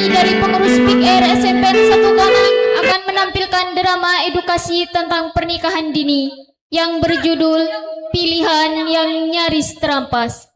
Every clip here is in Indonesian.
Kami dari pengurus PIK Air SMP 1 Ganang akan menampilkan drama edukasi tentang pernikahan dini yang berjudul Pilihan yang Nyaris Terampas.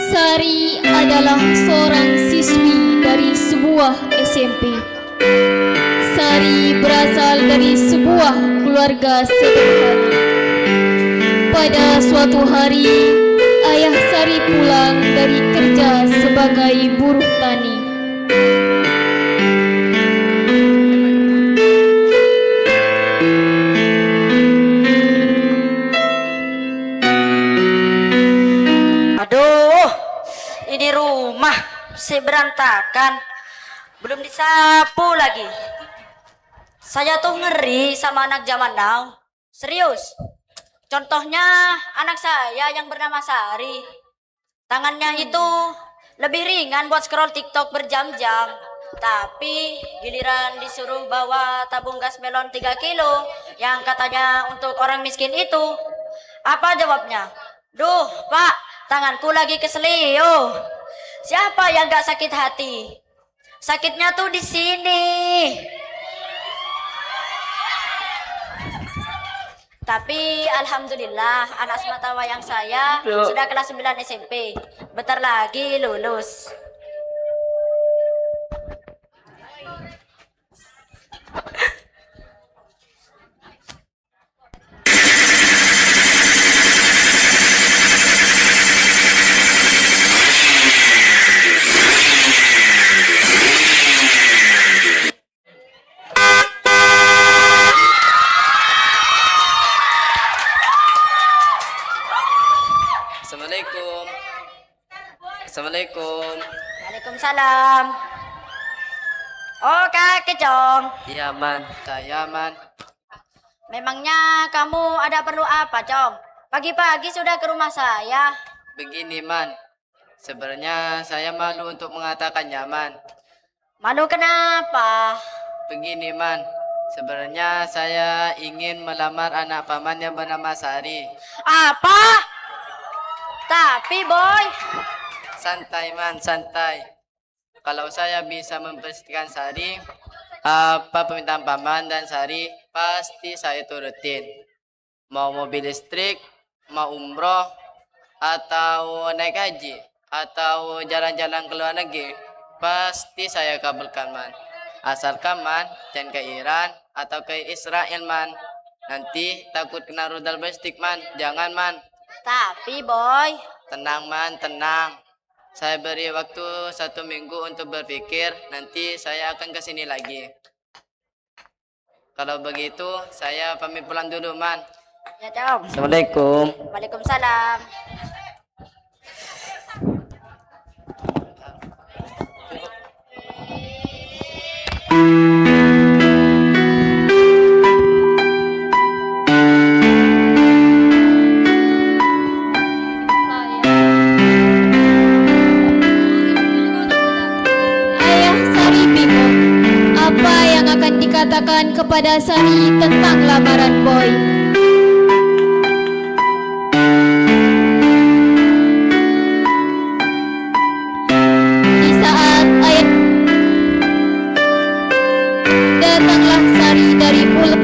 Sari adalah seorang siswi dari sebuah SMP. Sari berasal dari sebuah keluarga sederhana. Pada suatu hari, ayah Sari pulang dari kerja sebagai buruh tani. Aduh, ini rumah masih berantakan, belum disapu lagi. Saya tuh ngeri sama anak zaman now. Serius. Contohnya anak saya yang bernama Sari. Tangannya itu lebih ringan buat scroll TikTok berjam-jam. Tapi giliran disuruh bawa tabung gas melon 3 kilo yang katanya untuk orang miskin itu, apa jawabnya? Duh, Pak, tanganku lagi keselio. Siapa yang gak sakit hati? Sakitnya tuh di sini. Tapi alhamdulillah anak semata wayang saya sudah kelas 9 SMP. Bentar lagi lulus. Assalamualaikum. Assalamualaikum. Waalaikumsalam. Oh, Kak Kecong. Iya, Man. Saya, Man. Memangnya kamu ada perlu apa, Cong? Pagi-pagi sudah ke rumah saya. Begini, Man. Sebenarnya saya malu untuk mengatakannya, Man. Malu kenapa? Begini, Man. Sebenarnya saya ingin melamar anak paman yang bernama Sari. Apa? Tapi, Boy. Santai, Man. Santai. Kalau saya bisa memperhatikan Sari, apa permintaan paman dan Sari, pasti saya turutin. Mau mobil listrik, mau umroh, atau naik haji, atau jalan-jalan ke luar negeri, pasti saya kabulkan, Man. Asalkan, Man, jangan ke Iran atau ke Israel, Man. Nanti takut kena rudal balistik, Man. Jangan, Man. Tapi, Boy. Tenang, Man, tenang. Saya beri waktu 1 minggu untuk berpikir, nanti saya akan ke sini lagi. Kalau begitu, saya pamit pulang dulu, Man. Ya, Cong. Assalamualaikum. Waalaikumsalam. Ayah Sari bingung apa yang akan dikatakan kepada Sari tentang lamaran Boy. Di saat ayah datanglah Sari dari pulau.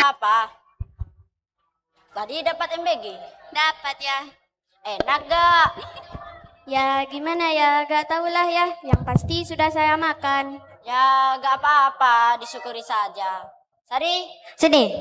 Apa? Tadi dapat MBG? Dapat ya. Enak gak? Ya gimana ya, gak tahulah ya. Yang pasti sudah saya makan. Ya gak apa-apa, disyukuri saja. Sari, sini.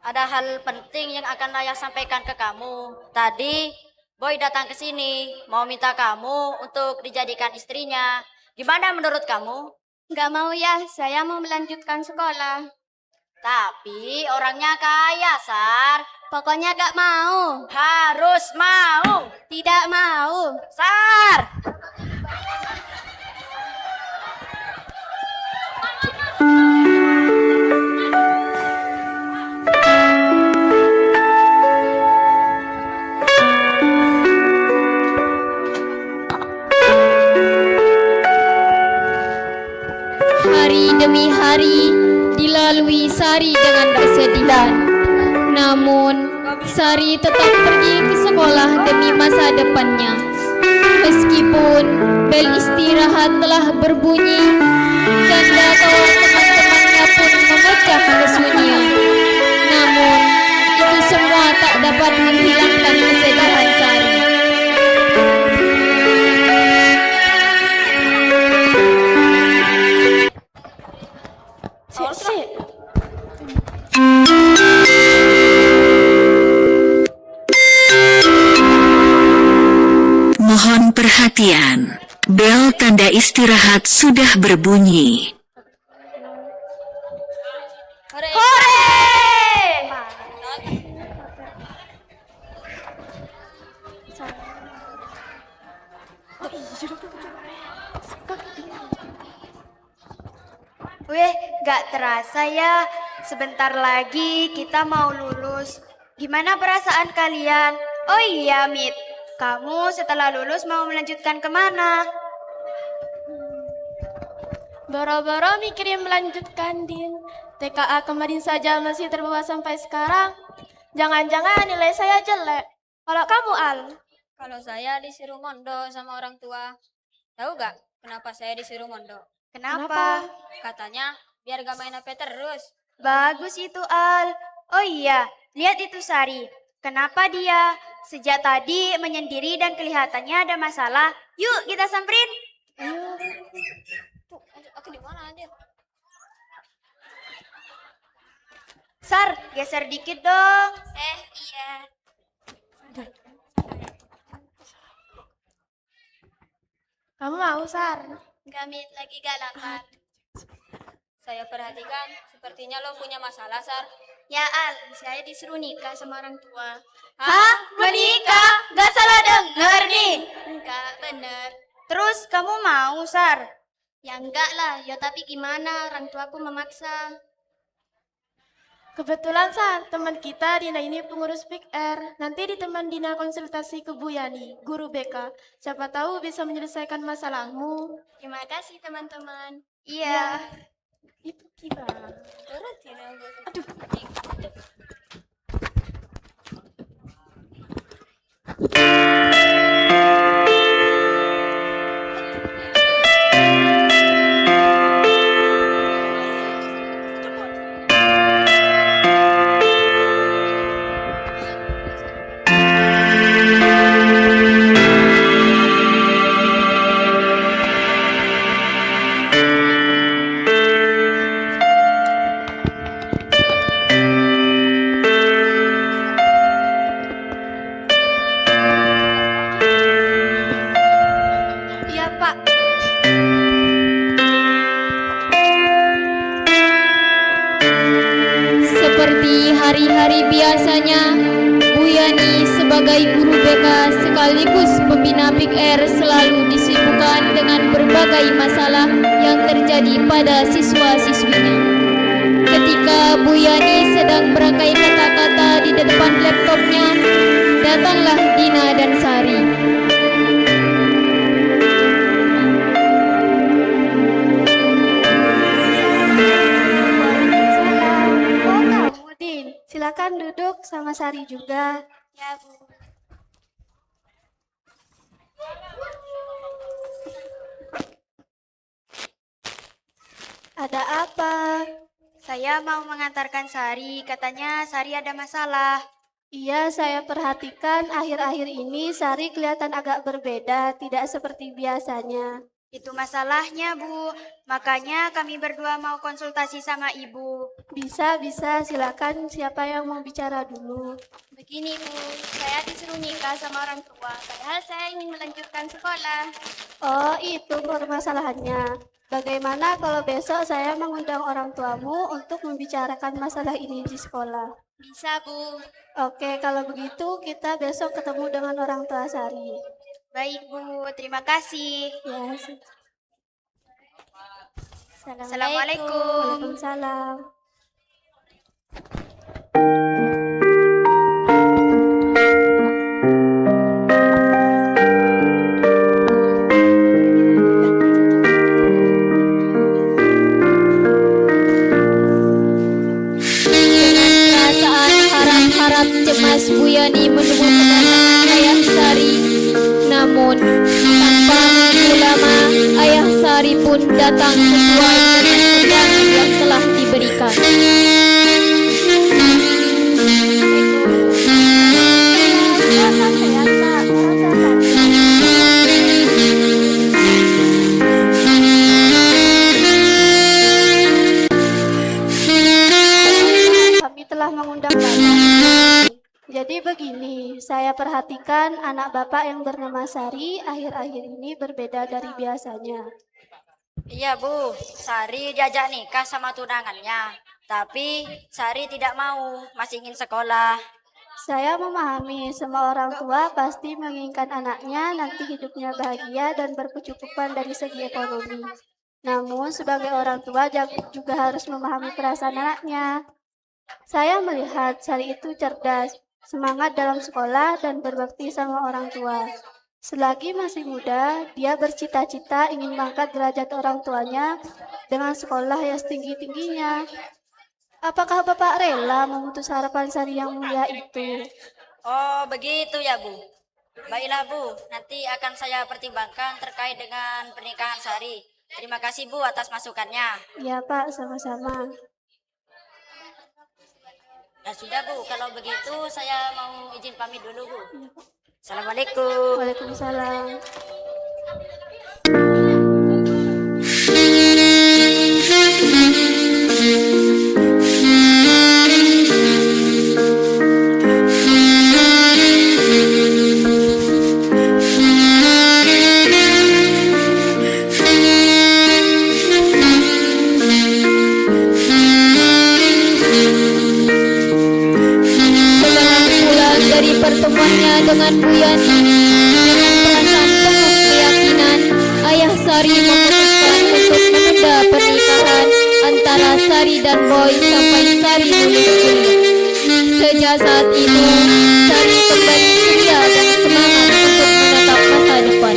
Ada hal penting yang akan Ayah sampaikan ke kamu. Tadi Boy datang ke sini, mau minta kamu untuk dijadikan istrinya. Gimana menurut kamu? Nggak mau ya, saya mau melanjutkan sekolah. Tapi orangnya kaya, Sar. Pokoknya nggak mau. Harus mau. Tidak mau. Sar. Hari demi hari dilalui Sari dengan kesedihan. Namun, Sari tetap pergi ke sekolah demi masa depannya. Meskipun bel istirahat telah berbunyi, canda tawa teman-temannya pun memecah kesunyian. Namun, itu semua tak dapat menghilangkan kesedihan Sari. Mohon perhatian, bel tanda istirahat sudah berbunyi. Weh, gak terasa ya. Sebentar lagi kita mau lulus. Gimana perasaan kalian? Oh iya, Mit. Kamu setelah lulus mau melanjutkan kemana? Boro-boro mikirin melanjutkan, Din. TKA kemarin saja masih terbawa sampai sekarang. Jangan-jangan nilai saya jelek. Kalau kamu, Al? Kalau saya disuruh mondok sama orang tua. Tahu gak kenapa saya disuruh mondok? Kenapa? Katanya biar gak main HP terus. Bagus itu, Al. Oh iya, lihat itu Sari. Kenapa dia sejak tadi menyendiri dan kelihatannya ada masalah? Yuk kita samperin. Tuh, aku di mana anjir? Sar, geser dikit dong. Iya. Kamu mau, Sar? Gamit lagi gak lapar. Saya perhatikan sepertinya lo punya masalah, Sar. Ya Al, saya disuruh nikah sama orang tua. Hah? Menikah? Gak salah denger nih. Enggak, bener. Terus kamu mau, Sar? Ya enggak lah, ya tapi gimana, orang tuaku memaksa. Kebetulan, Sar, teman kita Dina ini pengurus Big R. Nanti di teman Dina konsultasi ke Bu Yani, guru BK. Siapa tahu bisa menyelesaikan masalahmu. Terima kasih teman-teman. Iya. Itu kita. Aduh. Iya, Pak. Seperti hari-hari biasanya, Bu Yani sebagai guru BK sekaligus pembina Big R selalu disibukkan dengan berbagai masalah yang terjadi pada siswa-siswinya. Ketika Bu Yani sedang berangkai kata-kata di depan laptopnya, datanglah Dina dan Sari. Oh, kamu, Din. Silakan duduk sama Sari juga. Ya, Bu. Ada apa? Saya mau mengantarkan Sari, katanya Sari ada masalah. Iya, saya perhatikan akhir-akhir ini Sari kelihatan agak berbeda, tidak seperti biasanya. Itu masalahnya, Bu. Makanya kami berdua mau konsultasi sama Ibu. Bisa, silakan siapa yang mau bicara dulu. Begini, Bu. Saya disuruh nikah sama orang tua, padahal saya ingin melanjutkan sekolah. Oh, itu permasalahannya. Bagaimana kalau besok saya mengundang orang tuamu untuk membicarakan masalah ini di sekolah? Bisa, Bu. Oke, kalau begitu kita besok ketemu dengan orang tua Sari. Baik, Bu. Terima kasih. Ya, Assalamualaikum. Waalaikumsalam. Perasaan harap-harap cemas Bu Yani menemui kedatangan Ayah Sari. Namun, tanpa menunggu lama, Ayah Sari pun datang sesuai dengan undangan yang telah diberikan. Kami telah mengundang Bapak. Jadi begini, saya perhatikan anak Bapak yang bernama Sari akhir-akhir ini berbeda dari biasanya. Iya Bu, Sari diajak nikah sama tunangannya. Tapi Sari tidak mau, masih ingin sekolah. Saya memahami semua orang tua pasti menginginkan anaknya nanti hidupnya bahagia dan berkecukupan dari segi ekonomi. Namun sebagai orang tua juga harus memahami perasaan anaknya. Saya melihat Sari itu cerdas, semangat dalam sekolah dan berbakti sama orang tua. Selagi masih muda, dia bercita-cita ingin mengangkat derajat orang tuanya dengan sekolah yang setinggi-tingginya. Apakah Bapak rela memutus harapan Sari yang mulia itu? Oh begitu ya Bu. Baiklah Bu, nanti akan saya pertimbangkan terkait dengan pernikahan Sari. Terima kasih Bu atas masukannya. Ya Pak, sama-sama. Ya sudah Bu, kalau begitu saya mau izin pamit dulu Bu. Assalamualaikum. Waalaikumsalam. Setelah pulang dari pertemuannya dengan Bu Yani, dengan perasaan penuh keyakinan, Ayah Sari memutuskan untuk menunda pernikahan antara Sari dan Boy sampai Sari lulus kuliah. Sejak saat itu, Sari kembali ceria dan semangat untuk menatap masa depan.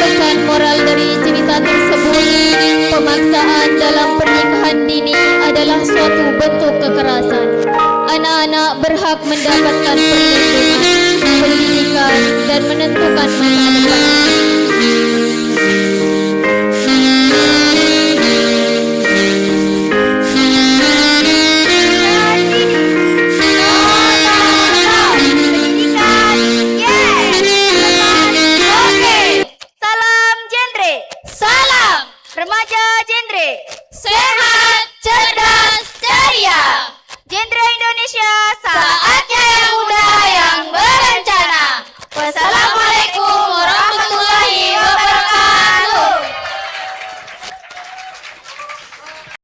Pesan moral dari cerita tersebut, pemaksaan dalam pernikahan dini adalah suatu bentuk kekerasan. Anak-anak berhak mendapatkan perlindungan, pendidikan, dan menentukan masa depan.